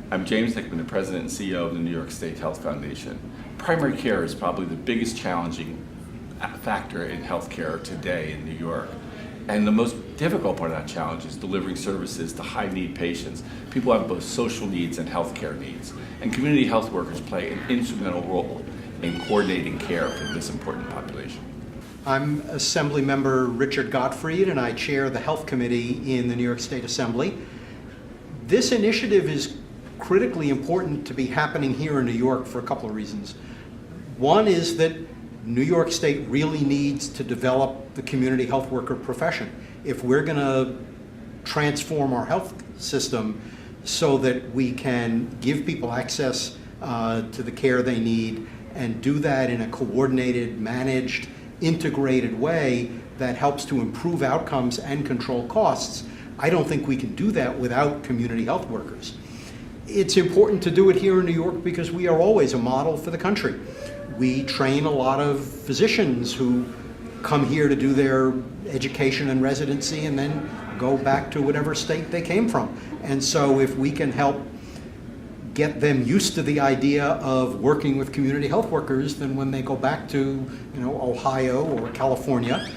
I'm James Hickman, the President and CEO of the New York State Health Foundation. Primary care is probably the biggest challenging factor in healthcare today in New York. And the most difficult part of that challenge is delivering services to high-need patients. People have both social needs and healthcare needs. And community health workers play an instrumental role in coordinating care for this important population. I'm Assembly Member Richard Gottfried, and I chair the Health Committee in the New York State Assembly. This initiative is critically important to be happening here in New York for a couple of reasons. One is that New York State really needs to develop the community health worker profession. If we're going to transform our health system so that we can give people access to the care they need and do that in a coordinated, managed, integrated way that helps to improve outcomes and control costs, I don't think we can do that without community health workers. It's important to do it here in New York because we are always a model for the country. We train a lot of physicians who come here to do their education and residency and then go back to whatever state they came from. And so if we can help get them used to the idea of working with community health workers, then when they go back to Ohio or California,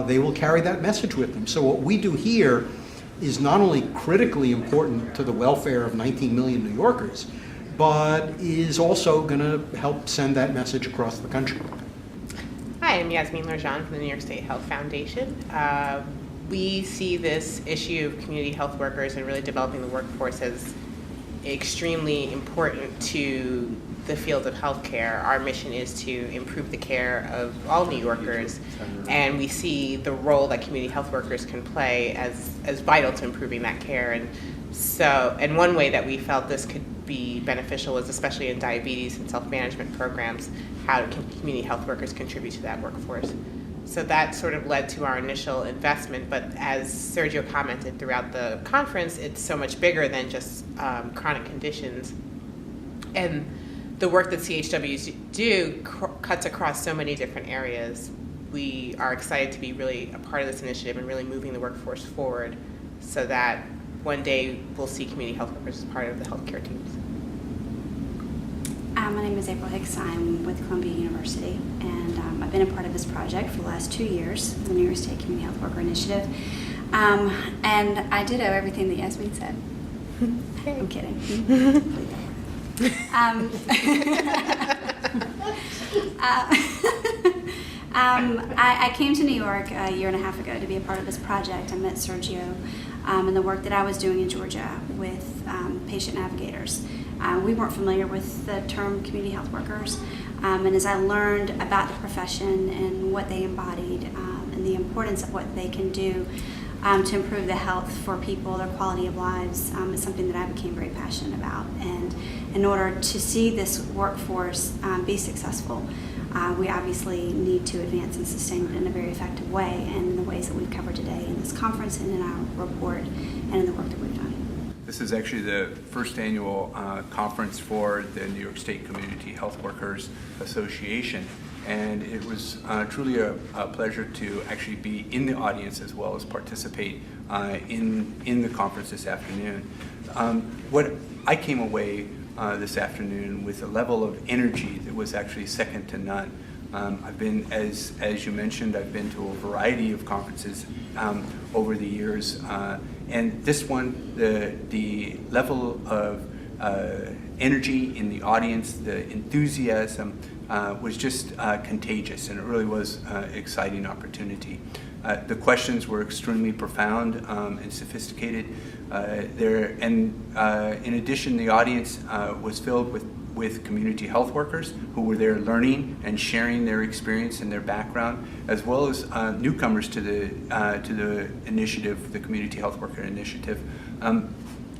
they will carry that message with them. So what we do here is not only critically important to the welfare of 19 million New Yorkers, but is also going to help send that message across the country. Hi, I'm Yasmin Larjan from the New York State Health Foundation. We see this issue of community health workers and really developing the workforce as extremely important to the field of healthcare. Our mission is to improve the care of all New Yorkers, and we see the role that community health workers can play as vital to improving that care. And one way that we felt this could be beneficial was, especially in diabetes and self-management programs, how can community health workers contribute to that workforce. So that sort of led to our initial investment, but as Sergio commented throughout the conference, it's so much bigger than just chronic conditions. And the work that CHWs do cuts across so many different areas. We are excited to be really a part of this initiative and really moving the workforce forward so that one day we'll see community health workers as part of the healthcare teams. My name is April Hicks. I'm with Columbia University, and I've been a part of this project for the last 2 years, the New York State Community Health Worker Initiative. And I ditto everything that Yasmin said. I'm kidding. I came to New York a year and a half ago to be a part of this project. I met Sergio and the work that I was doing in Georgia with patient navigators. We weren't familiar with the term community health workers, and as I learned about the profession and what they embodied and the importance of what they can do to improve the health for people, their quality of lives, is something that I became very passionate about. And in order to see this workforce be successful, we obviously need to advance and sustain it in a very effective way, and in the ways that we've covered today in this conference and in our report and in the work that we've done. This is actually the first annual conference for the New York State Community Health Workers Association, and it was truly a pleasure to actually be in the audience as well as participate in the conference this afternoon. What I came away this afternoon with a level of energy that was actually second to none. I've been, as you mentioned, I've been to a variety of conferences over the years, and this one, the level of energy in the audience, the enthusiasm was just contagious, and it really was an exciting opportunity. The questions were extremely profound and sophisticated. In addition, the audience was filled with community health workers who were there learning and sharing their experience and their background, as well as newcomers to the initiative, the Community Health Worker Initiative,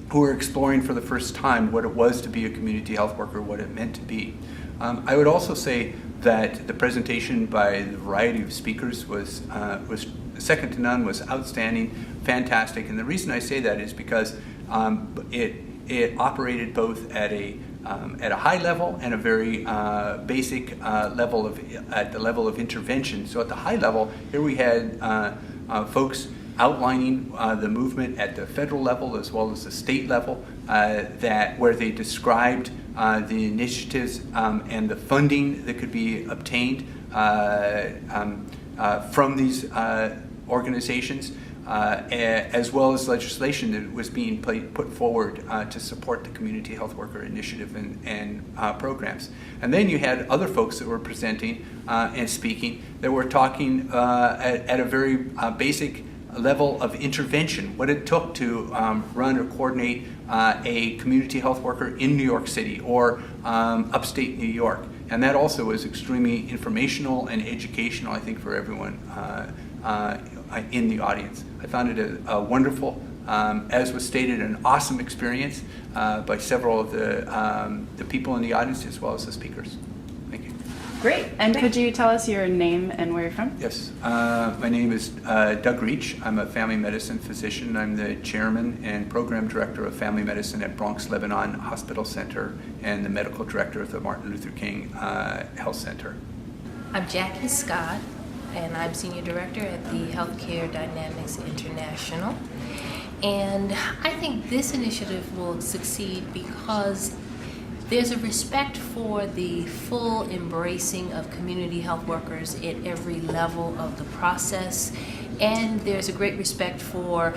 who were exploring for the first time what it was to be a community health worker, what it meant to be. I would also say that the presentation by the variety of speakers was second to none, was outstanding, fantastic. And the reason I say that is because it operated both at a high level and a very basic level at the level of intervention. So at the high level, here we had folks outlining the movement at the federal level as well as the state level, where they described the initiatives and the funding that could be obtained from these organizations, as well as legislation that was being put forward to support the community health worker initiative and programs. And then you had other folks that were presenting and speaking that were talking at a very basic level of intervention, what it took to run or coordinate a community health worker in New York City or upstate New York. And that also was extremely informational and educational, I think, for everyone in the audience. I found it a wonderful, as was stated, an awesome experience by several of the people in the audience as well as the speakers. Thank you. Great. And could you tell us your name and where you're from? Yes. My name is Doug Reach. I'm a family medicine physician. I'm the chairman and program director of family medicine at Bronx Lebanon Hospital Center and the medical director of the Martin Luther King Health Center. I'm Jackie Scott, and I'm Senior Director at the Healthcare Dynamics International. And I think this initiative will succeed because there's a respect for the full embracing of community health workers at every level of the process, and there's a great respect for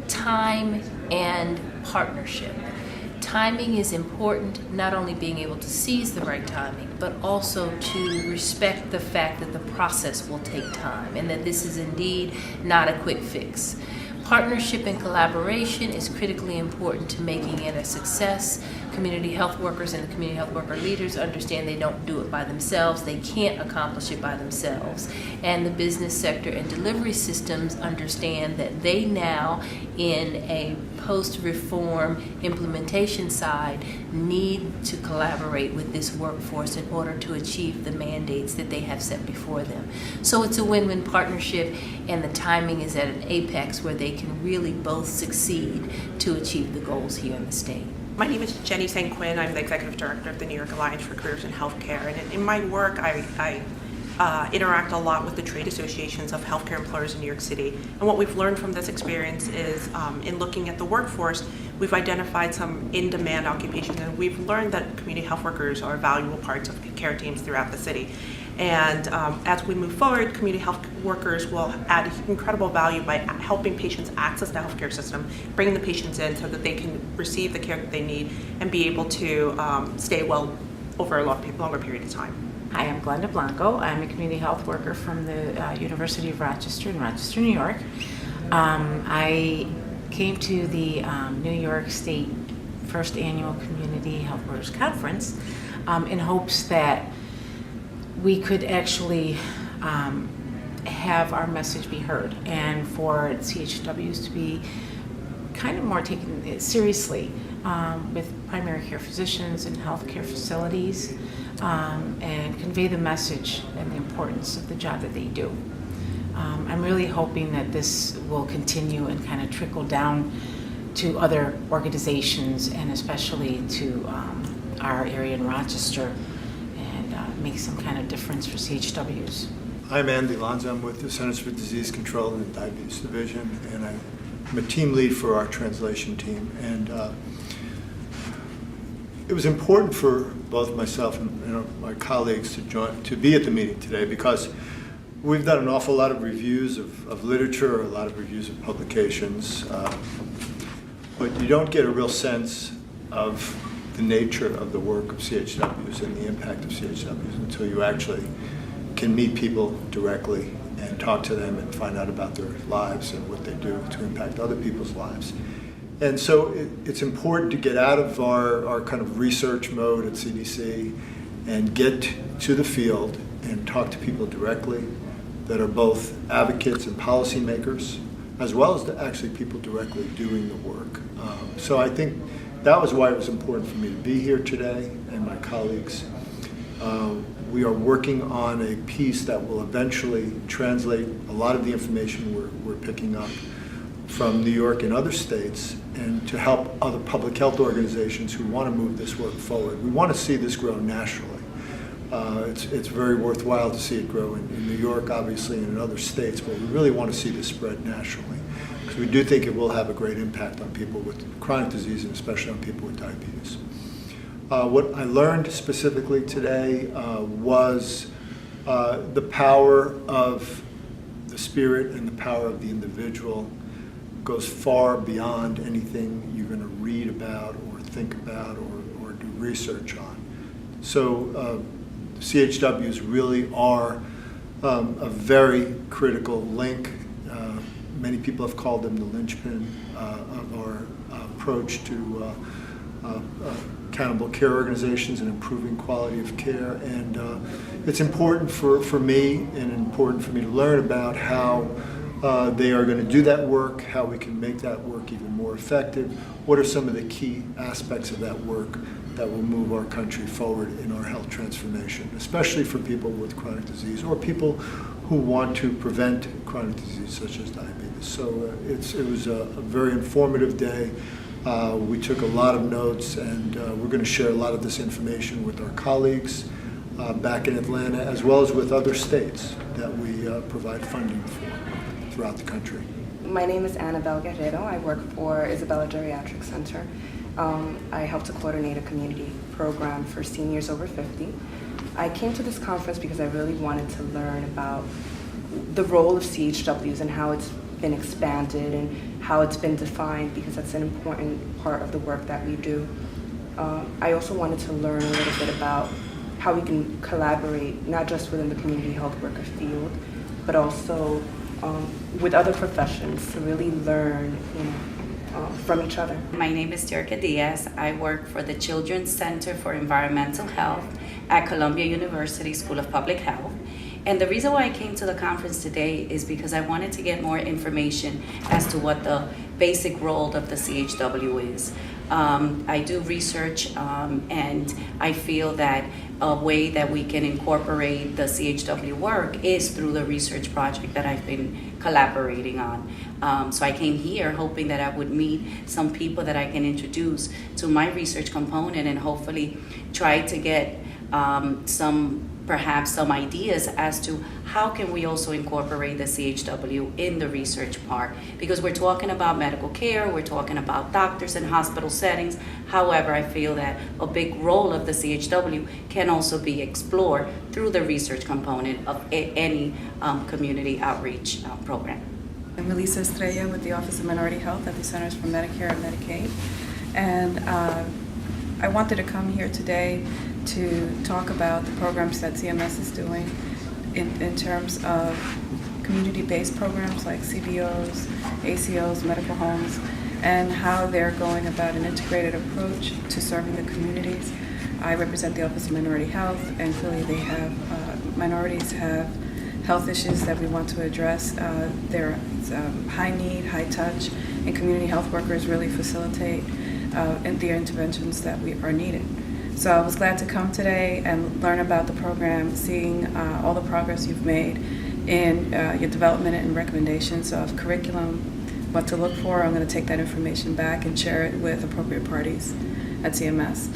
time and partnership. Timing is important, not only being able to seize the right timing, but also to respect the fact that the process will take time and that this is indeed not a quick fix. Partnership and collaboration is critically important to making it a success. Community health workers and the community health worker leaders understand they don't do it by themselves. They can't accomplish it by themselves. And the business sector and delivery systems understand that they now, in a post-reform implementation side, need to collaborate with this workforce in order to achieve the mandates that they have set before them. So it's a win-win partnership, and the timing is at an apex where they can really both succeed to achieve the goals here in the state. My name is Jenny St. Quinn. I'm the Executive Director of the New York Alliance for Careers in Healthcare. And in my work, I interact a lot with the trade associations of healthcare employers in New York City. And what we've learned from this experience is in looking at the workforce, we've identified some in-demand occupations, and we've learned that community health workers are valuable parts of care teams throughout the city. And as we move forward, community health workers will add incredible value by helping patients access the healthcare system, bringing the patients in so that they can receive the care that they need and be able to stay well over a longer period of time. Hi, I'm Glenda Blanco. I'm a community health worker from the University of Rochester in Rochester, New York. I came to the New York State first annual Community Health Workers Conference in hopes that we could actually have our message be heard and for CHWs to be kind of more taken seriously with primary care physicians and healthcare facilities and convey the message and the importance of the job that they do. I'm really hoping that this will continue and kind of trickle down to other organizations and especially to our area in Rochester and make some kind of difference for CHWs. I'm Andy Lonzo. I'm with the Centers for Disease Control and the Diabetes Division, and I'm a team lead for our translation team. And it was important for both myself and my colleagues to be at the meeting today because we've done an awful lot of reviews of literature, a lot of reviews of publications, but you don't get a real sense of the nature of the work of CHWs and the impact of CHWs until you actually can meet people directly and talk to them and find out about their lives and what they do to impact other people's lives. And so it's important to get out of our kind of research mode at CDC and get to the field and talk to people directly that are both advocates and policymakers, as well as to actually people directly doing the work. So I think that was why it was important for me to be here today and my colleagues. We are working on a piece that will eventually translate a lot of the information we're picking up from New York and other states and to help other public health organizations who want to move this work forward. We want to see this grow nationally. It's very worthwhile to see it grow in New York, obviously, and in other states, but we really want to see this spread nationally because we do think it will have a great impact on people with chronic disease and especially on people with diabetes. What I learned specifically today was the power of the spirit and the power of the individual goes far beyond anything you're going to read about or think about or do research on. So CHWs really are a very critical link. Many people have called them the linchpin of our approach to accountable care organizations and improving quality of care. And it's important for me and important for me to learn about how they are going to do that work, how we can make that work even more effective. What are some of the key aspects of that work that will move our country forward in our health transformation, especially for people with chronic disease or people who want to prevent chronic disease such as diabetes. So it was a very informative day. We took a lot of notes, and we're going to share a lot of this information with our colleagues back in Atlanta, as well as with other states that we provide funding for throughout the country. My name is Annabelle Guerrero. I work for Isabella Geriatric Center. I help to coordinate a community program for seniors over 50. I came to this conference because I really wanted to learn about the role of CHWs and how it's been expanded and how it's been defined, because that's an important part of the work that we do. I also wanted to learn a little bit about how we can collaborate, not just within the community health worker field, but also with other professions to really learn from each other. My name is Terica Diaz. I work for the Children's Center for Environmental Health at Columbia University School of Public Health. And the reason why I came to the conference today is because I wanted to get more information as to what the basic role of the CHW is. I do research and I feel that a way that we can incorporate the CHW work is through the research project that I've been collaborating on. So I came here hoping that I would meet some people that I can introduce to my research component and hopefully try to get perhaps some ideas as to how can we also incorporate the CHW in the research part, because we're talking about medical care, we're talking about doctors in hospital settings. However, I feel that a big role of the CHW can also be explored through the research component of any community outreach program. I'm Melissa Estrella with the Office of Minority Health at the Centers for Medicare and Medicaid, and I wanted to come here today to talk about the programs that CMS is doing in terms of community-based programs like CBOs, ACOs, medical homes, and how they're going about an integrated approach to serving the communities. I represent the Office of Minority Health, and clearly they have, minorities have health issues that we want to address. They're high need, high touch, and community health workers really facilitate the interventions that are needed. So I was glad to come today and learn about the program, seeing all the progress you've made in your development and recommendations of curriculum, what to look for. I'm going to take that information back and share it with appropriate parties at CMS.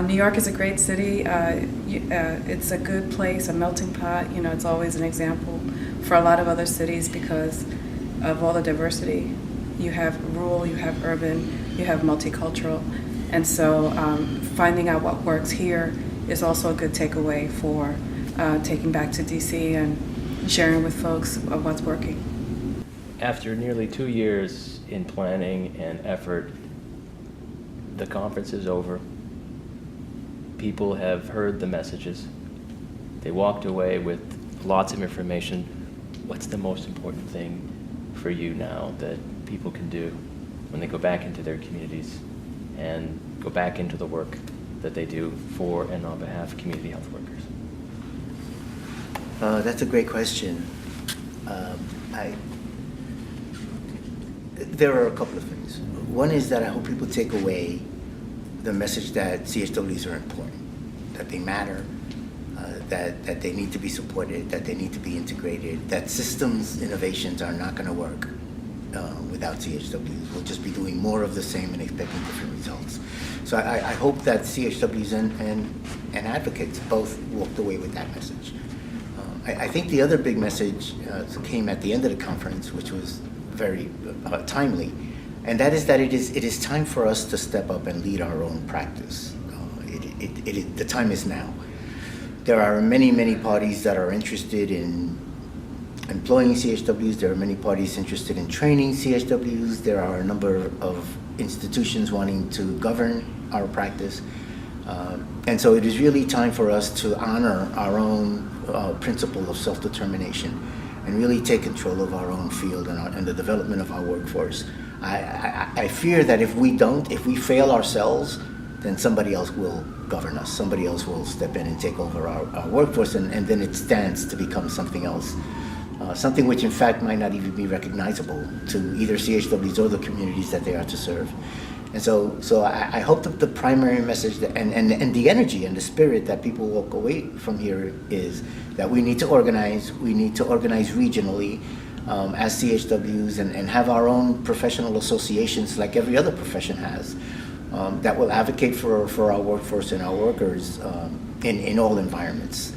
New York is a great city. It's a good place, a melting pot. You know, it's always an example for a lot of other cities because of all the diversity. You have rural, you have urban, you have multicultural. And so finding out what works here is also a good takeaway for taking back to DC and sharing with folks of what's working. After nearly 2 years in planning and effort, the conference is over. People have heard the messages. They walked away with lots of information. What's the most important thing for you now that people can do when they go back into their communities and go back into the work that they do for and on behalf of community health workers? That's a great question. There are a couple of things. One is that I hope people take away the message that CHWs are important, that they matter, that they need to be supported, that they need to be integrated, that systems innovations are not going to work without CHWs. We'll just be doing more of the same and expecting different results. So I hope that CHWs and advocates both walked away with that message. I think the other big message came at the end of the conference, which was very timely, and that is that it is time for us to step up and lead our own practice. The time is now. There are many parties that are interested in employing CHWs. There are many parties interested in training CHWs. There are a number of institutions wanting to govern our practice. And so it is really time for us to honor our own principle of self-determination and really take control of our own field and the development of our workforce. I fear that if we fail ourselves, then somebody else will govern us. Somebody else will step in and take over our workforce, and then it stands to become something else. Something which in fact might not even be recognizable to either CHWs or the communities that they are to serve. And so I hope that the primary message and the energy and the spirit that people walk away from here is that we need to organize regionally as CHWs and have our own professional associations like every other profession has that will advocate for our workforce and our workers in all environments.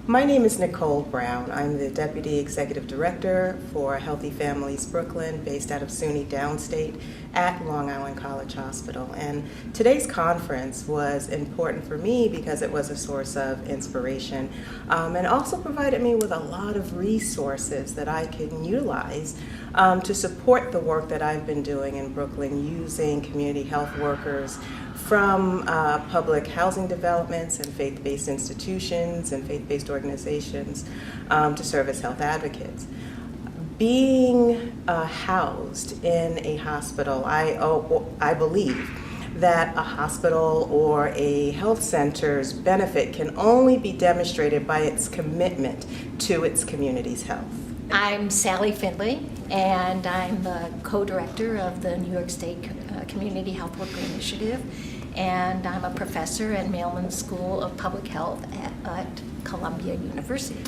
My name is Nicole Brown. I'm the Deputy Executive Director for Healthy Families Brooklyn, based out of SUNY Downstate at Long Island College Hospital. And today's conference was important for me because it was a source of inspiration and also provided me with a lot of resources that I can utilize to support the work that I've been doing in Brooklyn using community health workers from public housing developments and faith-based institutions and faith-based organizations to serve as health advocates. Being housed in a hospital, I believe that a hospital or a health center's benefit can only be demonstrated by its commitment to its community's health. I'm Sally Findlay, and I'm the co-director of the New York State Community Health Worker Initiative, and I'm a professor at Mailman School of Public Health at Columbia University.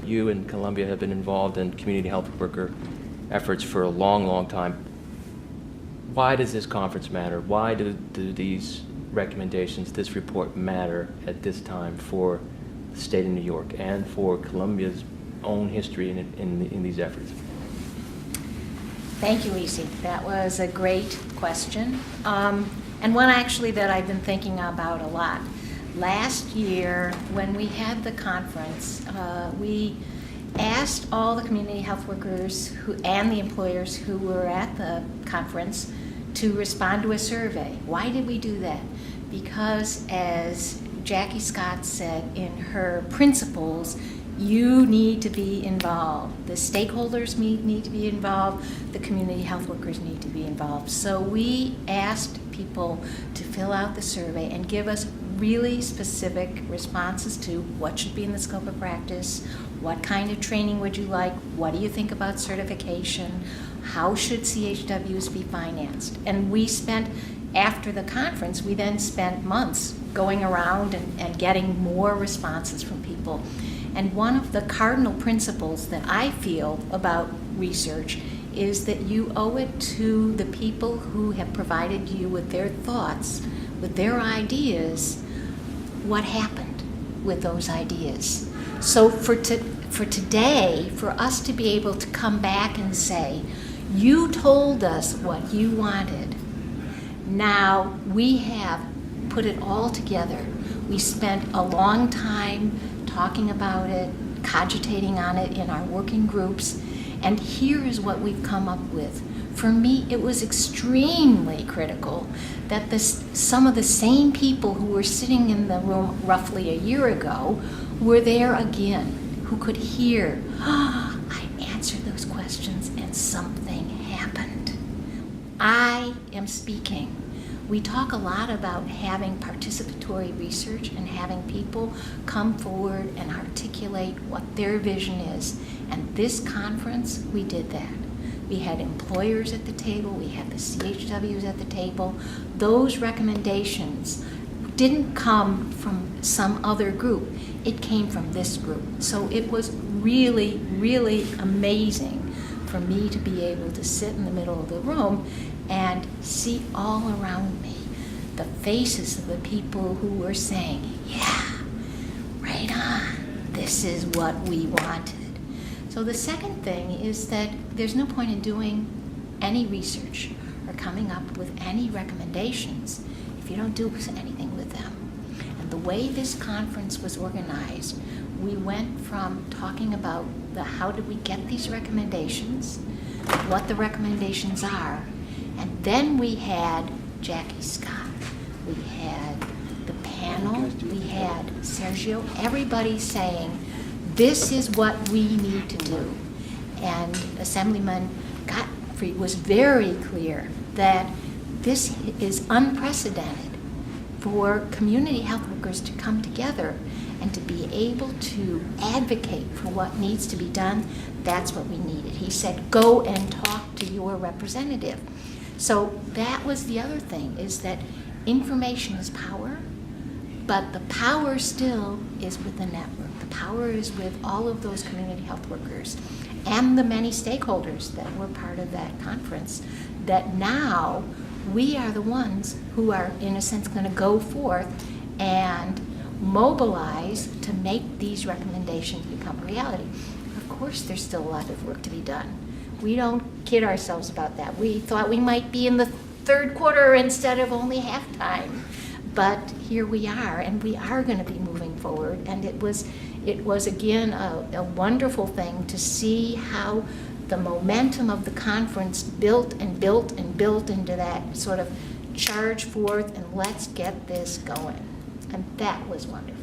You and Columbia have been involved in community health worker efforts for a long time. Why does this conference matter? Why do these recommendations, this report matter at this time for the state of New York and for Columbia's own history in these efforts? Thank you, Easy. That was a great question, and one actually that I've been thinking about a lot. Last year, when we had the conference, we asked all the community health workers and the employers who were at the conference to respond to a survey. Why did we do that? Because, as Jackie Scott said in her principles, you need to be involved. The stakeholders need to be involved. The community health workers need to be involved. So we asked people to fill out the survey and give us really specific responses to what should be in the scope of practice, what kind of training would you like, what do you think about certification, how should CHWs be financed. And we spent, after the conference, we then spent months going around and getting more responses from people. And one of the cardinal principles that I feel about research is that you owe it to the people who have provided you with their thoughts, with their ideas, what happened with those ideas. So for today, for us to be able to come back and say, you told us what you wanted, now we have put it all together. We spent a long time talking about it, cogitating on it in our working groups, and here is what we've come up with. For me, it was extremely critical that some of the same people who were sitting in the room roughly a year ago were there again, who could hear, I answered those questions and something happened. I am speaking. We talk a lot about having participatory research and having people come forward and articulate what their vision is. And this conference, we did that. We had employers at the table, we had the CHWs at the table. Those recommendations didn't come from some other group. It came from this group. So it was really, really amazing for me to be able to sit in the middle of the room and see all around me the faces of the people who were saying, yeah, right on, this is what we wanted. So the second thing is that there's no point in doing any research or coming up with any recommendations if you don't do anything with them. And the way this conference was organized, we went from talking about how do we get these recommendations, what the recommendations are, and then we had Jackie Scott, we had the panel, we had Sergio, everybody saying, this is what we need to do. And Assemblyman Gottfried was very clear that this is unprecedented for community health workers to come together and to be able to advocate for what needs to be done. That's what we needed. He said, go and talk to your representative. So that was the other thing, is that information is power, but the power still is with the network. The power is with all of those community health workers and the many stakeholders that were part of that conference, that now we are the ones who are, in a sense, going to go forth and mobilize to make these recommendations become reality. Of course, there's still a lot of work to be done. We don't kid ourselves about that. We thought we might be in the third quarter instead of only halftime, but here we are, and we are going to be moving forward. And it was again a wonderful thing to see how the momentum of the conference built and built and built into that sort of charge forth and let's get this going. And that was wonderful.